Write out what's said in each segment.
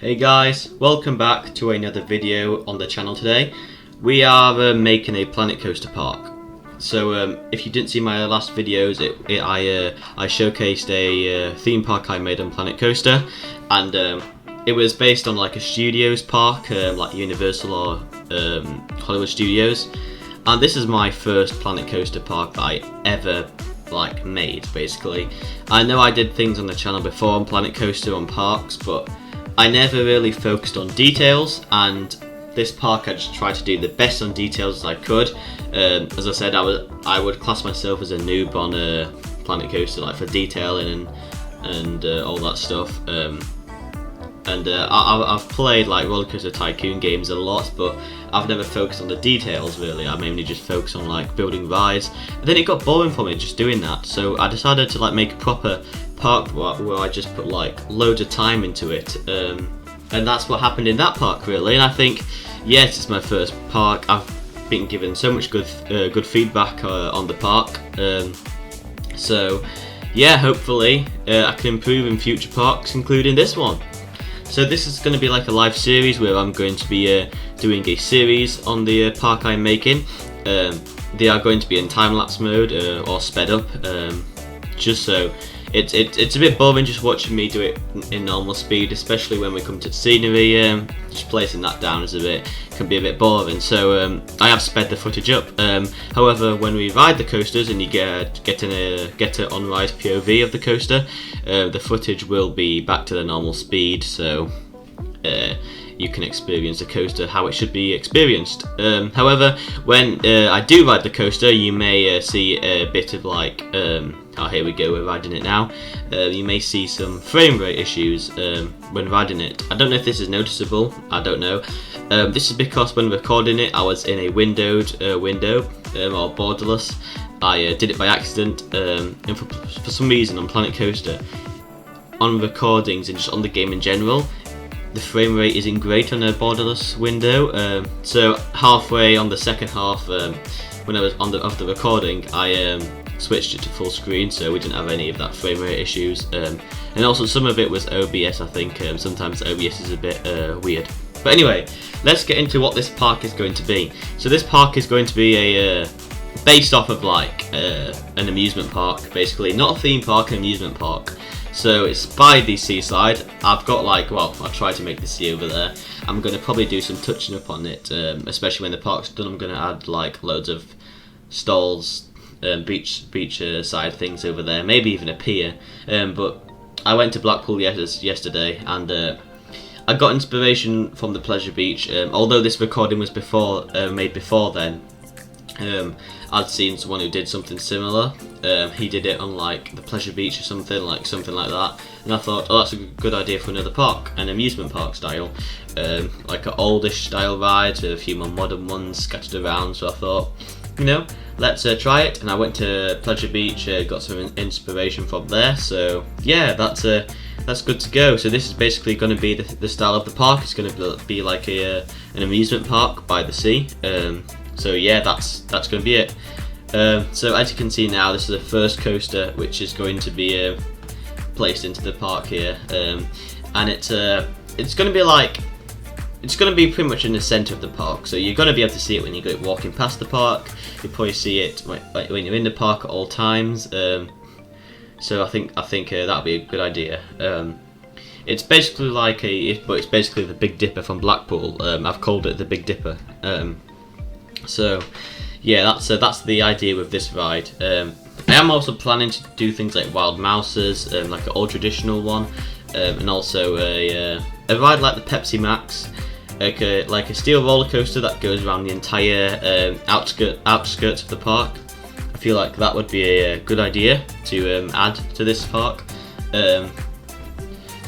Hey guys, welcome back to another video on the channel today. We are making a Planet Coaster park. So if you didn't see my last videos, I showcased a theme park I made on Planet Coaster, and it was based on like a studios park, like Universal or Hollywood Studios. And this is my first Planet Coaster park that I ever made, basically. I know I did things on the channel before on Planet Coaster on parks, but I never really focused on details, and this park I just tried to do the best on details as I could. As I said, I would class myself as a noob on Planet Coaster, like for detailing and all that stuff. I've played like Roller Coaster Tycoon games a lot, but I've never focused on the details really. I mainly just focused on like building rides, and then it got boring for me just doing that. So I decided to like make a proper park where I just put like loads of time into it, and that's what happened in that park really. And I think, yes, it's my first park. I've been given so much good feedback on the park, so yeah, hopefully I can improve in future parks, including this one. So this is going to be like a live series where I'm going to be doing a series on the park I'm making. They are going to be in time-lapse mode or sped up, just so it's a bit boring just watching me do it in normal speed, especially when we come to scenery. Just placing that down can be a bit boring. So I have sped the footage up. However, when we ride the coasters and you get an on-ride POV of the coaster, the footage will be back to the normal speed, so you can experience the coaster how it should be experienced. However, when I do ride the coaster, you may see a bit of like, oh, here we go, we're riding it now. You may see some frame rate issues when riding it. I don't know if this is noticeable, I don't know. This is because when recording it, I was in a windowed window, or borderless. I did it by accident, and for some reason on Planet Coaster, on recordings and just on the game in general, the frame rate isn't great on a borderless window. So halfway on the second half, when I was of the recording, I switched it to full screen, so we didn't have any of that frame rate issues. And also some of it was OBS, I think. Sometimes OBS is a bit weird. But anyway, let's get into what this park is going to be. So this park is going to be based off of like an amusement park, basically. Not a theme park, an amusement park. So it's by the seaside. I've got I'll try to make the sea over there. I'm going to probably do some touching up on it, especially when the park's done. I'm going to add like loads of stalls, beach side things over there, maybe even a pier. But I went to Blackpool yesterday, and I got inspiration from the Pleasure Beach. Although this recording was made before then, I'd seen someone who did something similar. He did it on like the Pleasure Beach or something like that, and I thought, oh, that's a good idea for another park, an amusement park style, like an oldish style ride with a few more modern ones scattered around. So I thought, you know, let's try it. And I went to Pleasure Beach, got some inspiration from there. So yeah, that's good to go. So this is basically going to be the style of the park. It's going to be like an amusement park by the sea. So yeah, that's going to be it. So as you can see now, this is the first coaster which is going to be placed into the park here, and it's going to be pretty much in the centre of the park. So you're going to be able to see it when you go walking past the park. You'll probably see it when you're in the park at all times. So I think that'll be a good idea. It's basically it's basically the Big Dipper from Blackpool. I've called it the Big Dipper. So yeah, that's the idea with this ride. I am also planning to do things like Wild Mouses, like an old traditional one, and also a ride like the Pepsi Max, like a steel roller coaster that goes around the entire outskirts of the park. I feel like that would be a good idea to add to this park. So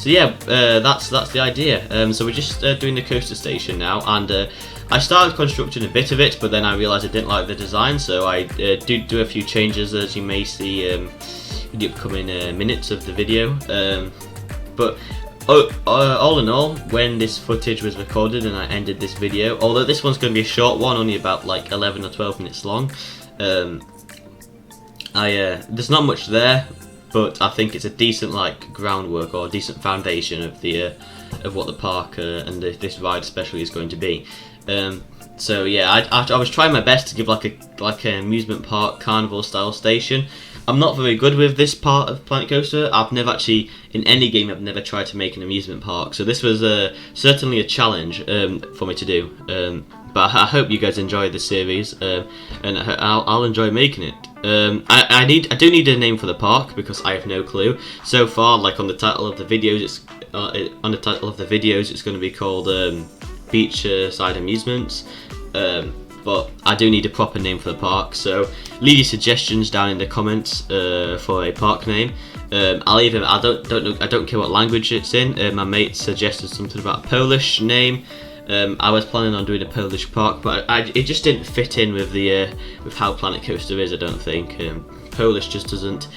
yeah, that's the idea. So we're just doing the coaster station now, and I started constructing a bit of it, but then I realised I didn't like the design, so I do a few changes, as you may see in the upcoming minutes of the video. But all in all, when this footage was recorded and I ended this video, although this one's going to be a short one, only about like 11 or 12 minutes long, there's not much there, but I think it's a decent like groundwork or decent foundation of the of what the park and this ride especially is going to be. So yeah, I was trying my best to give like an amusement park carnival style station. I'm not very good with this part of Planet Coaster. I've never actually, in any game, I've never tried to make an amusement park. So this was certainly a challenge for me to do. But I hope you guys enjoy the series, and I'll enjoy making it. I do need a name for the park because I have no clue. So far, like on the title of the videos, it's going to be called Beachside Amusements. But I do need a proper name for the park, so leave your suggestions down in the comments for a park name. I don't care what language it's in. My mate suggested something about a Polish name. I was planning on doing a Polish park, but it just didn't fit in with with how Planet Coaster is. I don't think Polish just doesn't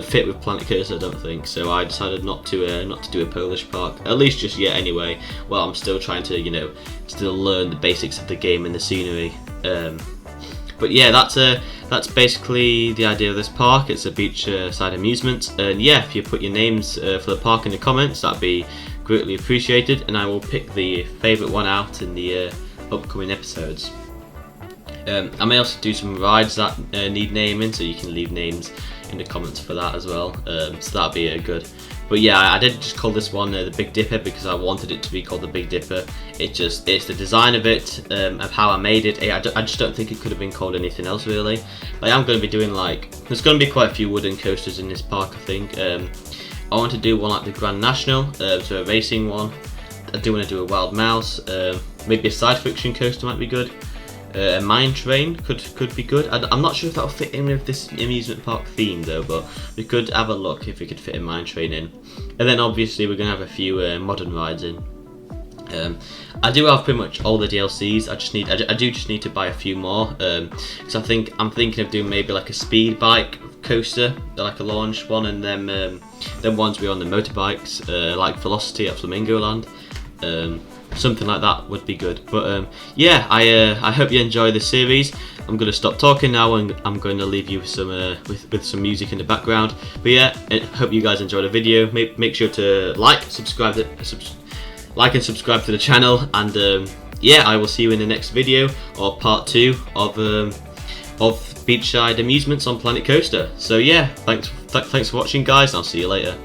fit with Planet Coaster. I don't think so. I decided not to do a Polish park, at least just yet. Anyway, well, I'm still trying to still learn the basics of the game and the scenery. But yeah, that's basically the idea of this park. It's a beachside amusement, and yeah, if you put your names for the park in the comments, that'd be greatly appreciated, and I will pick the favourite one out in the upcoming episodes. I may also do some rides that need naming, so you can leave names in the comments for that as well. So that'd be good. But yeah, I did just call this one the Big Dipper because I wanted it to be called the Big Dipper. It's the design of it, of how I made it. I just don't think it could have been called anything else really. But I am going to be doing there's going to be quite a few wooden coasters in this park, I think. I want to do one like the Grand National, so a racing one. I do want to do a Wild Mouse. Maybe a side friction coaster might be good. A mine train could be good. I'm not sure if that'll fit in with this amusement park theme though, but we could have a look if we could fit a mine train in. And then obviously we're going to have a few modern rides in. I do have pretty much all the DLCs. I do just need to buy a few more. Because I'm thinking of doing maybe like a speed bike coaster, like a launch one, and then ones we on the motorbikes, like Velocity at Flamingo Land. Something like that would be good. But yeah, I hope you enjoy this series. I'm going to stop talking now, and I'm going to leave you with some music in the background. But yeah, I hope you guys enjoyed the video. Make sure to like and subscribe to the channel, and yeah, I will see you in the next video, or part 2 of Beachside Amusements on Planet Coaster. So yeah, thanks for watching guys, and I'll see you later.